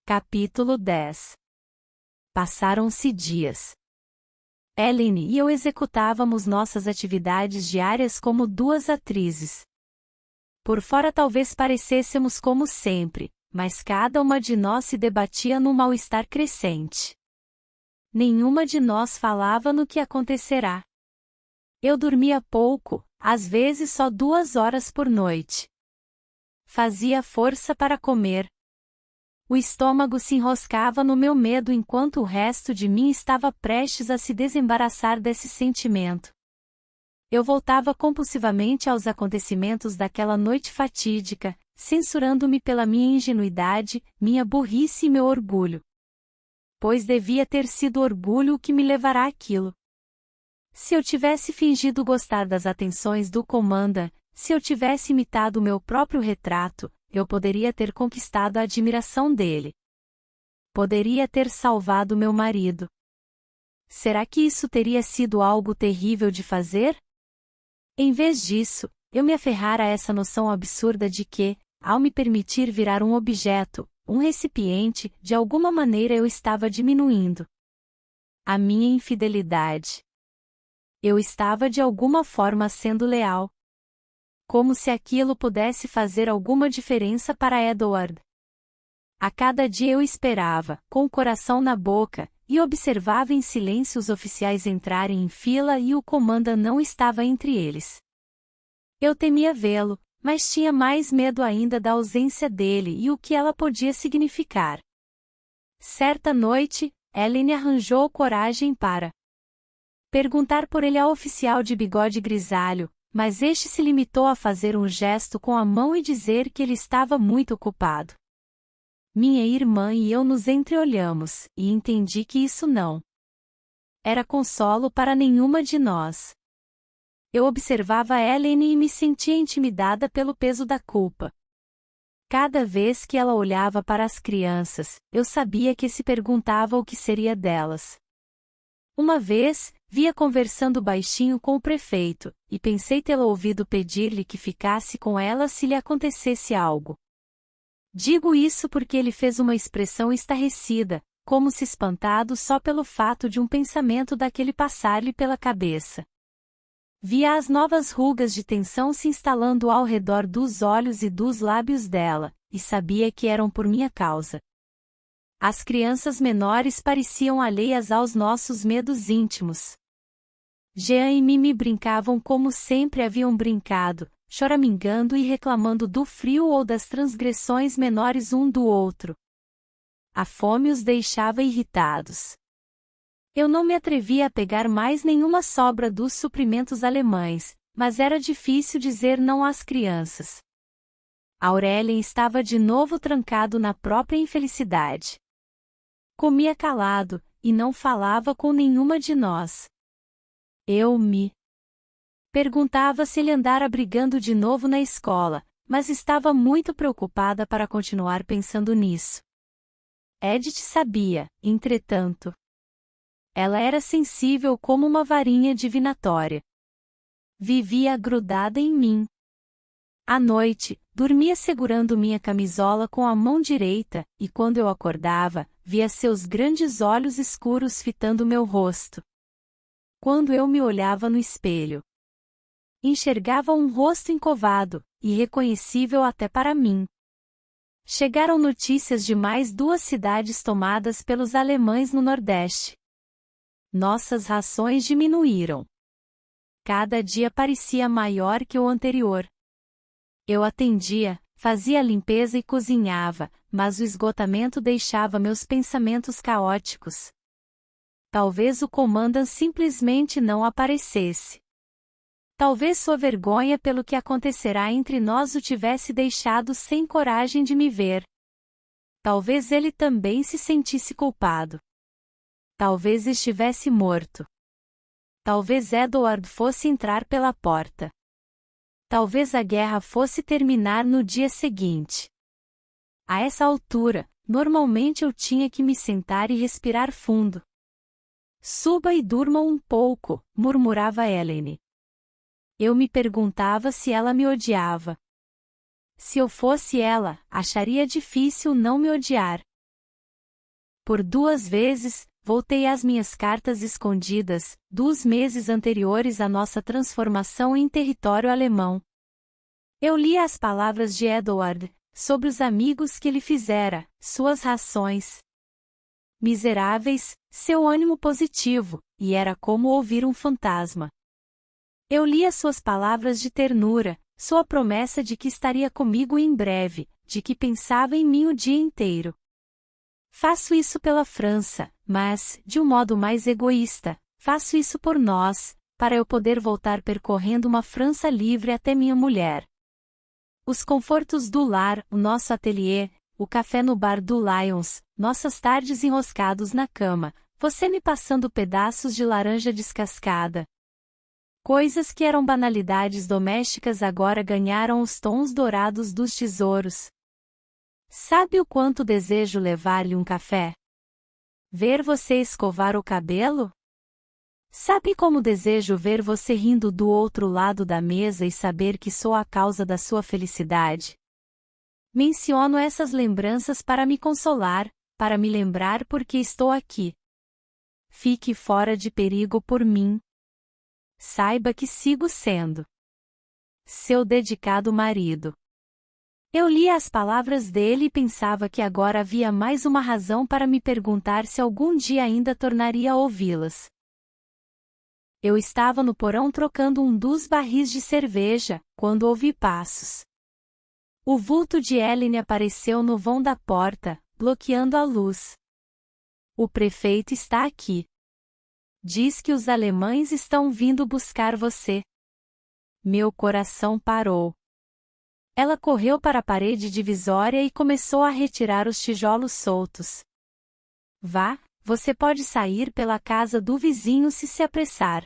Capítulo 10. Passaram-se dias. Ellen e eu executávamos nossas atividades diárias como duas atrizes. Por fora talvez parecêssemos como sempre, mas cada uma de nós se debatia num mal-estar crescente. Nenhuma de nós falava no que acontecerá. Eu dormia pouco, às vezes só 2 horas por noite. Fazia força para comer. O estômago se enroscava no meu medo enquanto o resto de mim estava prestes a se desembaraçar desse sentimento. Eu voltava compulsivamente aos acontecimentos daquela noite fatídica, censurando-me pela minha ingenuidade, minha burrice e meu orgulho. Pois devia ter sido orgulho o que me levará àquilo. Se eu tivesse fingido gostar das atenções do comanda, se eu tivesse imitado o meu próprio retrato, eu poderia ter conquistado a admiração dele. Poderia ter salvado meu marido. Será que isso teria sido algo terrível de fazer? Em vez disso, eu me aferrara a essa noção absurda de que, ao me permitir virar um objeto, um recipiente, de alguma maneira eu estava diminuindo a minha infidelidade. Eu estava de alguma forma sendo leal. Como se aquilo pudesse fazer alguma diferença para Edward. A cada dia eu esperava, com o coração na boca, e observava em silêncio os oficiais entrarem em fila e o comanda não estava entre eles. Eu temia vê-lo, mas tinha mais medo ainda da ausência dele e o que ela podia significar. Certa noite, Ellen arranjou coragem para perguntar por ele ao oficial de bigode grisalho, mas este se limitou a fazer um gesto com a mão e dizer que ele estava muito ocupado. Minha irmã e eu nos entreolhamos, e entendi que isso não era consolo para nenhuma de nós. Eu observava Ellen e me sentia intimidada pelo peso da culpa. Cada vez que ela olhava para as crianças, eu sabia que se perguntava o que seria delas. Uma vez, via conversando baixinho com o prefeito, e pensei tê-lo ouvido pedir-lhe que ficasse com ela se lhe acontecesse algo. Digo isso porque ele fez uma expressão estarrecida, como se espantado só pelo fato de um pensamento daquele passar-lhe pela cabeça. Via as novas rugas de tensão se instalando ao redor dos olhos e dos lábios dela, e sabia que eram por minha causa. As crianças menores pareciam alheias aos nossos medos íntimos. Jean e Mimi brincavam como sempre haviam brincado, choramingando e reclamando do frio ou das transgressões menores um do outro. A fome os deixava irritados. Eu não me atrevia a pegar mais nenhuma sobra dos suprimentos alemães, mas era difícil dizer não às crianças. Aurélien estava de novo trancado na própria infelicidade. Comia calado, e não falava com nenhuma de nós. Eu me perguntava se ele andara brigando de novo na escola, mas estava muito preocupada para continuar pensando nisso. Edith sabia, entretanto. Ela era sensível como uma varinha divinatória. Vivia grudada em mim. À noite, dormia segurando minha camisola com a mão direita, e quando eu acordava, via seus grandes olhos escuros fitando meu rosto. Quando eu me olhava no espelho, enxergava um rosto encovado, irreconhecível até para mim. Chegaram notícias de mais 2 cidades tomadas pelos alemães no Nordeste. Nossas rações diminuíram. Cada dia parecia maior que o anterior. Eu atendia, fazia a limpeza e cozinhava, mas o esgotamento deixava meus pensamentos caóticos. Talvez o comandante simplesmente não aparecesse. Talvez sua vergonha pelo que acontecerá entre nós o tivesse deixado sem coragem de me ver. Talvez ele também se sentisse culpado. Talvez estivesse morto. Talvez Edward fosse entrar pela porta. Talvez a guerra fosse terminar no dia seguinte. A essa altura, normalmente eu tinha que me sentar e respirar fundo. Suba e durma um pouco, murmurava Ellen. Eu me perguntava se ela me odiava. Se eu fosse ela, acharia difícil não me odiar. Por 2 vezes, voltei às minhas cartas escondidas, dos meses anteriores à nossa transformação em território alemão. Eu li as palavras de Edward, sobre os amigos que ele fizera, suas rações miseráveis, seu ânimo positivo, e era como ouvir um fantasma. Eu li as suas palavras de ternura, sua promessa de que estaria comigo em breve, de que pensava em mim o dia inteiro. Faço isso pela França, mas, de um modo mais egoísta, faço isso por nós, para eu poder voltar percorrendo uma França livre até minha mulher. Os confortos do lar, o nosso ateliê, o café no bar do Lions, nossas tardes enroscados na cama, você me passando pedaços de laranja descascada. Coisas que eram banalidades domésticas agora ganharam os tons dourados dos tesouros. Sabe o quanto desejo levar-lhe um café? Ver você escovar o cabelo? Sabe como desejo ver você rindo do outro lado da mesa e saber que sou a causa da sua felicidade? Menciono essas lembranças para me consolar, para me lembrar porque estou aqui. Fique fora de perigo por mim. Saiba que sigo sendo seu dedicado marido. Eu li as palavras dele e pensava que agora havia mais uma razão para me perguntar se algum dia ainda tornaria a ouvi-las. Eu estava no porão trocando um dos barris de cerveja, quando ouvi passos. O vulto de Ellen apareceu no vão da porta, bloqueando a luz. O prefeito está aqui. Diz que os alemães estão vindo buscar você. Meu coração parou. Ela correu para a parede divisória e começou a retirar os tijolos soltos. Vá, você pode sair pela casa do vizinho se apressar.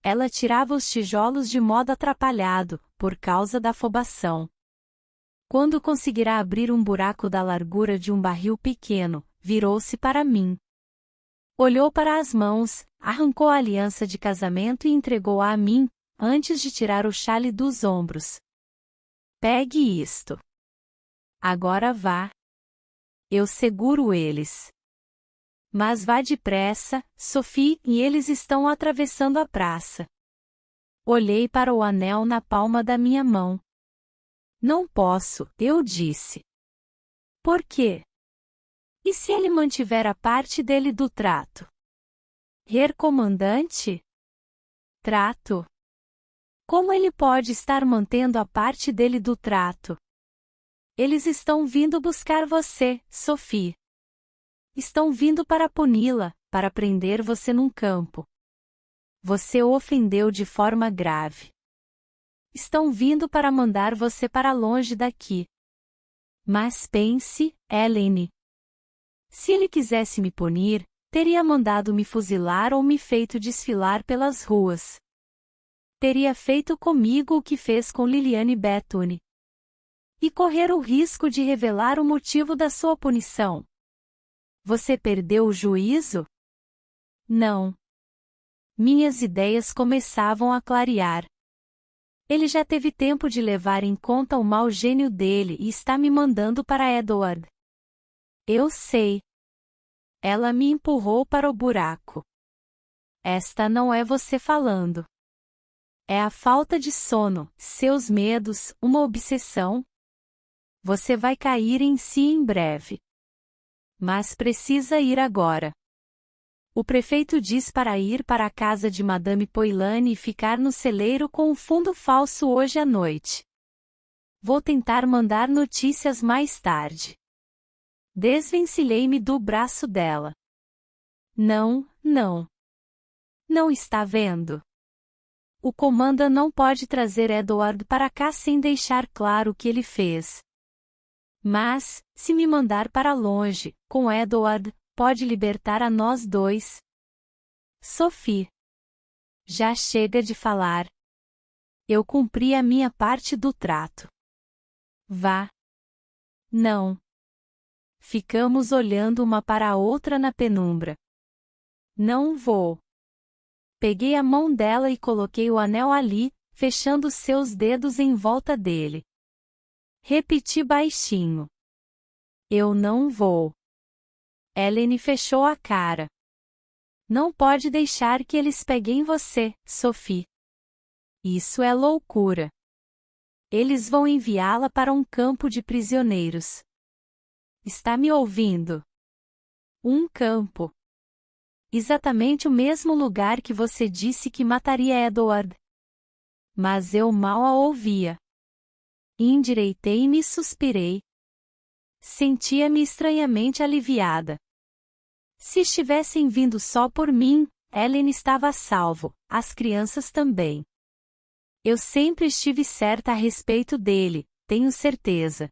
Ela tirava os tijolos de modo atrapalhado, por causa da afobação. Quando conseguirá abrir um buraco da largura de um barril pequeno, virou-se para mim. Olhou para as mãos, arrancou a aliança de casamento e entregou-a a mim, antes de tirar o xale dos ombros. Pegue isto. Agora vá. Eu seguro eles. Mas vá depressa, Sophie, e eles estão atravessando a praça. Olhei para o anel na palma da minha mão. Não posso, eu disse. Por quê? E se ele mantiver a parte dele do trato? Herr Comandante? Trato? Como ele pode estar mantendo a parte dele do trato? Eles estão vindo buscar você, Sophie. Estão vindo para puni-la, para prender você num campo. Você o ofendeu de forma grave. Estão vindo para mandar você para longe daqui. Mas pense, Ellen. Se ele quisesse me punir, teria mandado me fuzilar ou me feito desfilar pelas ruas. Teria feito comigo o que fez com Liliane Bethune. E correr o risco de revelar o motivo da sua punição. Você perdeu o juízo? Não. Minhas ideias começavam a clarear. Ele já teve tempo de levar em conta o mau gênio dele e está me mandando para Edward. Eu sei. Ela me empurrou para o buraco. Esta não é você falando. É a falta de sono, seus medos, uma obsessão. Você vai cair em si em breve. Mas precisa ir agora. O prefeito diz para ir para a casa de Madame Poilane e ficar no celeiro com um fundo falso hoje à noite. Vou tentar mandar notícias mais tarde. Desvencilhei-me do braço dela. Não, não. Não está vendo? O comanda não pode trazer Edward para cá sem deixar claro o que ele fez. Mas, se me mandar para longe, com Edward, pode libertar a nós dois. Sophie. Já chega de falar. Eu cumpri a minha parte do trato. Vá. Não. Ficamos olhando uma para a outra na penumbra. Não vou. Peguei a mão dela e coloquei o anel ali, fechando seus dedos em volta dele. Repeti baixinho. Eu não vou. Ellen fechou a cara. Não pode deixar que eles peguem você, Sophie. Isso é loucura. Eles vão enviá-la para um campo de prisioneiros. Está me ouvindo? Um campo. Exatamente o mesmo lugar que você disse que mataria Edward. Mas eu mal a ouvia. Endireitei-me e suspirei. Sentia-me estranhamente aliviada. Se estivessem vindo só por mim, Ellen estava a salvo, as crianças também. Eu sempre estive certa a respeito dele, tenho certeza.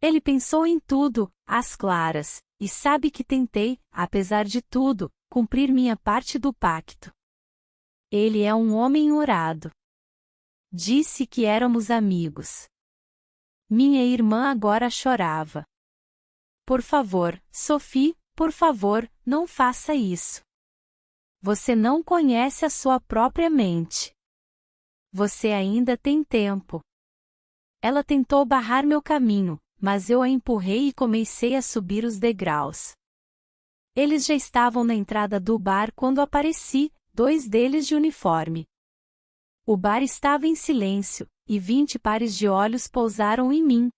Ele pensou em tudo, às claras, e sabe que tentei, apesar de tudo, cumprir minha parte do pacto. Ele é um homem orado. Disse que éramos amigos. Minha irmã agora chorava. Por favor, Sophie, por favor, não faça isso. Você não conhece a sua própria mente. Você ainda tem tempo. Ela tentou barrar meu caminho, mas eu a empurrei e comecei a subir os degraus. Eles já estavam na entrada do bar quando apareci, 2 deles de uniforme. O bar estava em silêncio, e 20 pares de olhos pousaram em mim.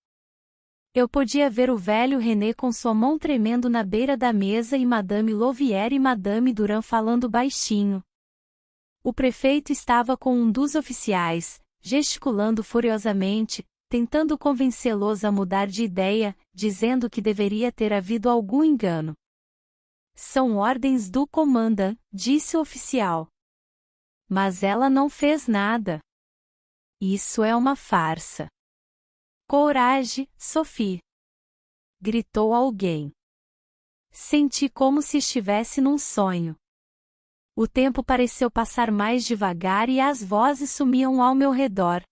Eu podia ver o velho René com sua mão tremendo na beira da mesa e Madame Louvière e Madame Durand falando baixinho. O prefeito estava com um dos oficiais, gesticulando furiosamente, tentando convencê-los a mudar de ideia, dizendo que deveria ter havido algum engano. São ordens do comandante, disse o oficial. Mas ela não fez nada. Isso é uma farsa. Coragem, Sophie! Gritou alguém. Senti como se estivesse num sonho. O tempo pareceu passar mais devagar e as vozes sumiam ao meu redor.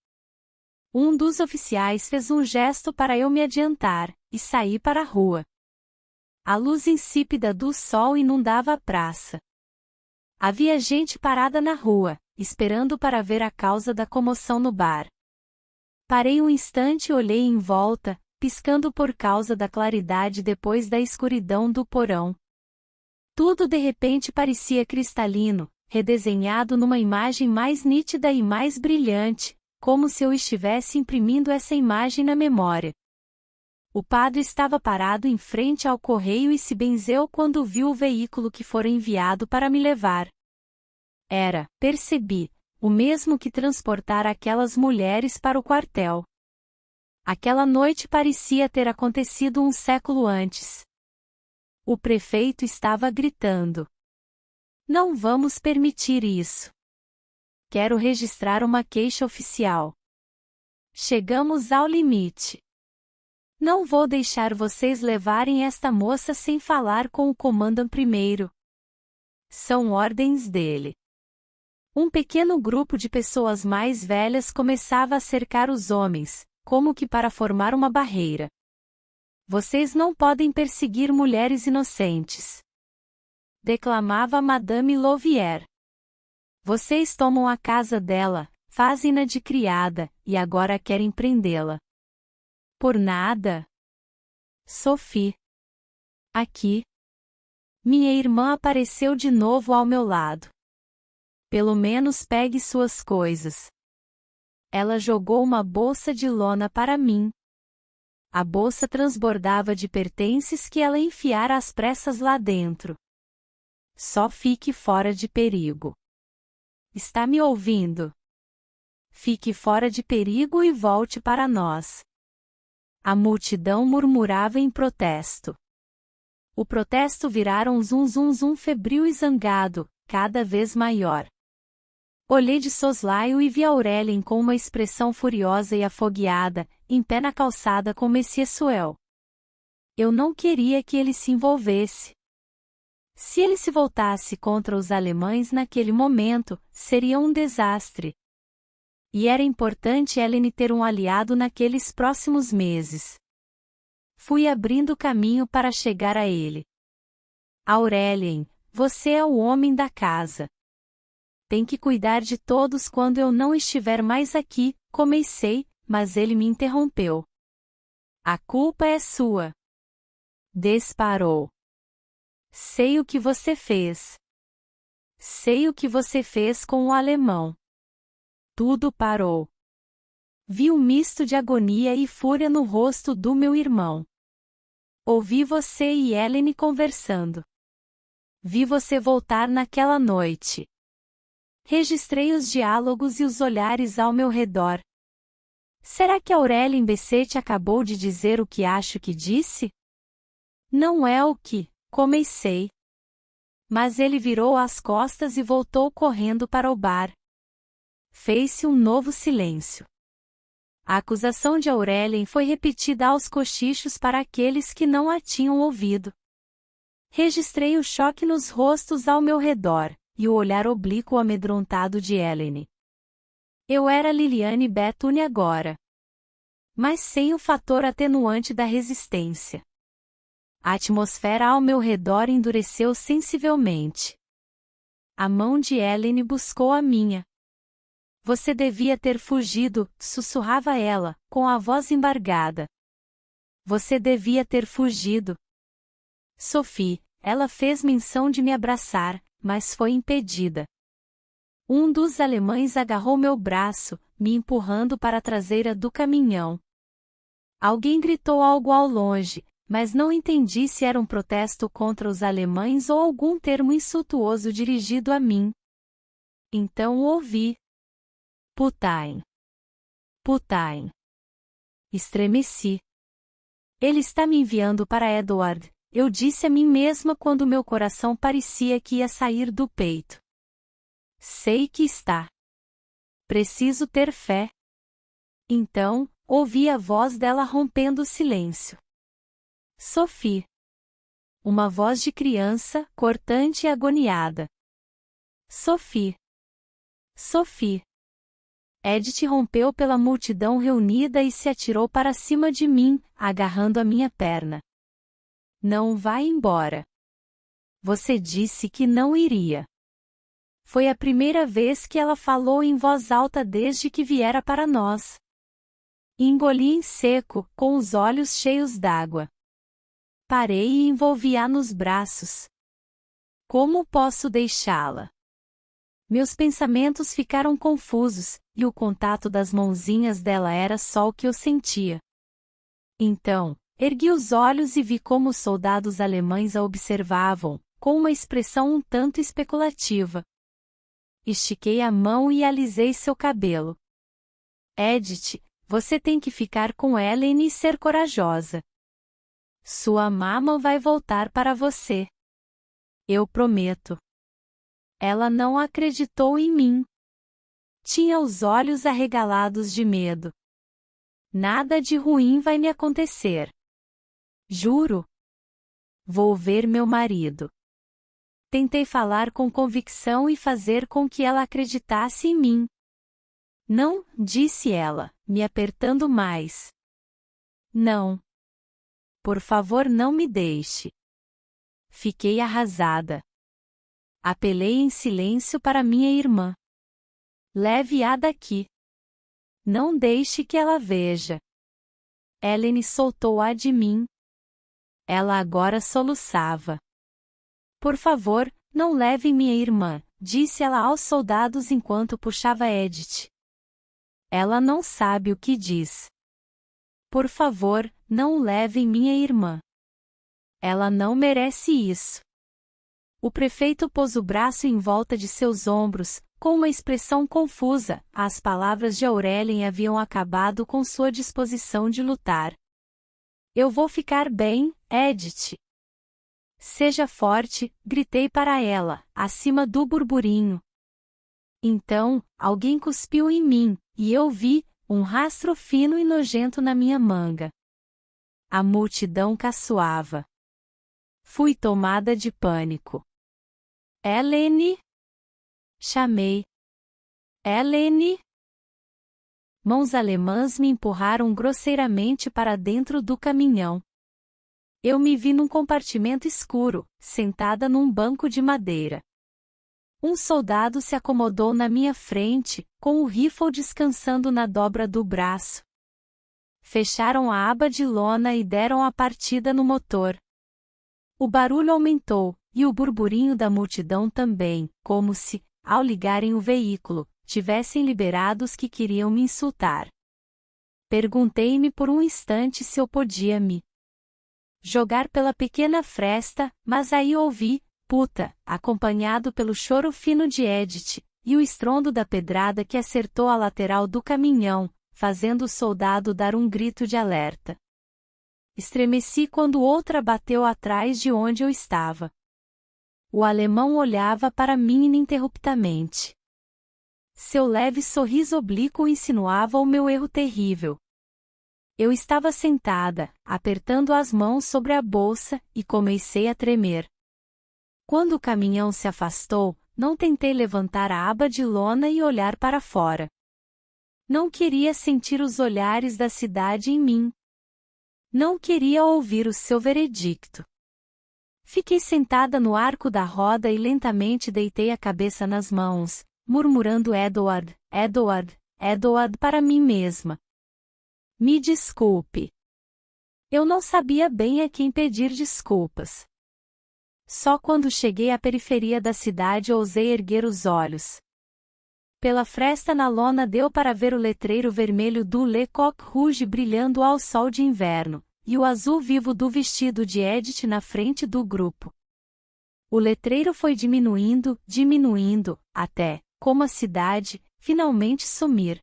Um dos oficiais fez um gesto para eu me adiantar, e saí para a rua. A luz insípida do sol inundava a praça. Havia gente parada na rua, esperando para ver a causa da comoção no bar. Parei um instante e olhei em volta, piscando por causa da claridade depois da escuridão do porão. Tudo de repente parecia cristalino, redesenhado numa imagem mais nítida e mais brilhante, como se eu estivesse imprimindo essa imagem na memória. O padre estava parado em frente ao correio e se benzeu quando viu o veículo que fora enviado para me levar. Era, percebi, o mesmo que transportara aquelas mulheres para o quartel. Aquela noite parecia ter acontecido um século antes. O prefeito estava gritando. Não vamos permitir isso. Quero registrar uma queixa oficial. Chegamos ao limite. Não vou deixar vocês levarem esta moça sem falar com o comandante primeiro. São ordens dele. Um pequeno grupo de pessoas mais velhas começava a cercar os homens, como que para formar uma barreira. Vocês não podem perseguir mulheres inocentes. Declamava Madame Louvière. Vocês tomam a casa dela, fazem-na de criada, e agora querem prendê-la. Por nada? Sophie. Aqui. Minha irmã apareceu de novo ao meu lado. Pelo menos pegue suas coisas. Ela jogou uma bolsa de lona para mim. A bolsa transbordava de pertences que ela enfiara às pressas lá dentro. Só fique fora de perigo. Está me ouvindo? Fique fora de perigo e volte para nós. A multidão murmurava em protesto. O protesto virara um zum zum zum febril e zangado, cada vez maior. Olhei de soslaio e vi Aurélien com uma expressão furiosa e afogueada, em pé na calçada com Monsieur Suel. Eu não queria que ele se envolvesse. Se ele se voltasse contra os alemães naquele momento, seria um desastre. E era importante Ellen ter um aliado naqueles próximos meses. Fui abrindo caminho para chegar a ele. Aurélien, você é o homem da casa. Tem que cuidar de todos quando eu não estiver mais aqui, comecei, mas ele me interrompeu. A culpa é sua. Disparou. Sei o que você fez. Sei o que você fez com o alemão. Tudo parou. Vi um misto de agonia e fúria no rosto do meu irmão. Ouvi você e Ellen conversando. Vi você voltar naquela noite. Registrei os diálogos e os olhares ao meu redor. Será que Aurélien Bessette acabou de dizer o que acho que disse? Não é o que comecei. Mas ele virou as costas e voltou correndo para o bar. Fez-se um novo silêncio. A acusação de Aurélien foi repetida aos cochichos para aqueles que não a tinham ouvido. Registrei o choque nos rostos ao meu redor, e o olhar oblíquo amedrontado de Ellen. Eu era Liliane Bethune agora. Mas sem o fator atenuante da resistência. A atmosfera ao meu redor endureceu sensivelmente. A mão de Ellen buscou a minha. Você devia ter fugido, sussurrava ela, com a voz embargada. Você devia ter fugido. Sophie, ela fez menção de me abraçar, mas foi impedida. Um dos alemães agarrou meu braço, me empurrando para a traseira do caminhão. Alguém gritou algo ao longe, mas não entendi se era um protesto contra os alemães ou algum termo insultuoso dirigido a mim. Então ouvi. Putain. Putain. Estremeci. Ele está me enviando para Edward, eu disse a mim mesma quando meu coração parecia que ia sair do peito. Sei que está. Preciso ter fé. Então, ouvi a voz dela rompendo o silêncio. Sophie. Uma voz de criança, cortante e agoniada. Sophie. Sophie. Edith rompeu pela multidão reunida e se atirou para cima de mim, agarrando a minha perna. Não vá embora. Você disse que não iria. Foi a primeira vez que ela falou em voz alta desde que viera para nós. Engoli em seco, com os olhos cheios d'água. Parei e envolvi-a nos braços. Como posso deixá-la? Meus pensamentos ficaram confusos, e o contato das mãozinhas dela era só o que eu sentia. Então, ergui os olhos e vi como os soldados alemães a observavam, com uma expressão um tanto especulativa. Estiquei a mão e alisei seu cabelo. Edith, você tem que ficar com Ellen e ser corajosa. Sua mama vai voltar para você. Eu prometo. Ela não acreditou em mim. Tinha os olhos arregalados de medo. Nada de ruim vai me acontecer. Juro. Vou ver meu marido. Tentei falar com convicção e fazer com que ela acreditasse em mim. Não, disse ela, me apertando mais. Não. Por favor, não me deixe. Fiquei arrasada. Apelei em silêncio para minha irmã. Leve-a daqui. Não deixe que ela veja. Ellen soltou-a de mim. Ela agora soluçava. Por favor, não levem minha irmã, disse ela aos soldados enquanto puxava Edith. Ela não sabe o que diz. Por favor, não levem minha irmã. Ela não merece isso. O prefeito pôs o braço em volta de seus ombros, com uma expressão confusa. As palavras de Aurélien haviam acabado com sua disposição de lutar. Eu vou ficar bem, Edith. Seja forte, gritei para ela, acima do burburinho. Então, alguém cuspiu em mim, e eu vi um rastro fino e nojento na minha manga. A multidão caçoava. Fui tomada de pânico. Ellen? Chamei. Ellen? Mãos alemãs me empurraram grosseiramente para dentro do caminhão. Eu me vi num compartimento escuro, sentada num banco de madeira. Um soldado se acomodou na minha frente, com o rifle descansando na dobra do braço. Fecharam a aba de lona e deram a partida no motor. O barulho aumentou, e o burburinho da multidão também, como se, ao ligarem o veículo, tivessem liberado os que queriam me insultar. Perguntei-me por um instante se eu podia me jogar pela pequena fresta, mas aí ouvi, puta, acompanhado pelo choro fino de Edith, e o estrondo da pedrada que acertou a lateral do caminhão, fazendo o soldado dar um grito de alerta. Estremeci quando outra bateu atrás de onde eu estava. O alemão olhava para mim ininterruptamente. Seu leve sorriso oblíquo insinuava o meu erro terrível. Eu estava sentada, apertando as mãos sobre a bolsa, e comecei a tremer. Quando o caminhão se afastou, não tentei levantar a aba de lona e olhar para fora. Não queria sentir os olhares da cidade em mim. Não queria ouvir o seu veredicto. Fiquei sentada no arco da roda e lentamente deitei a cabeça nas mãos, murmurando Edward, Edward, Edward para mim mesma. Me desculpe. Eu não sabia bem a quem pedir desculpas. Só quando cheguei à periferia da cidade ousei erguer os olhos. Pela fresta na lona deu para ver o letreiro vermelho do Le Coq Rouge brilhando ao sol de inverno, e o azul vivo do vestido de Edith na frente do grupo. O letreiro foi diminuindo, até, como a cidade, finalmente sumir.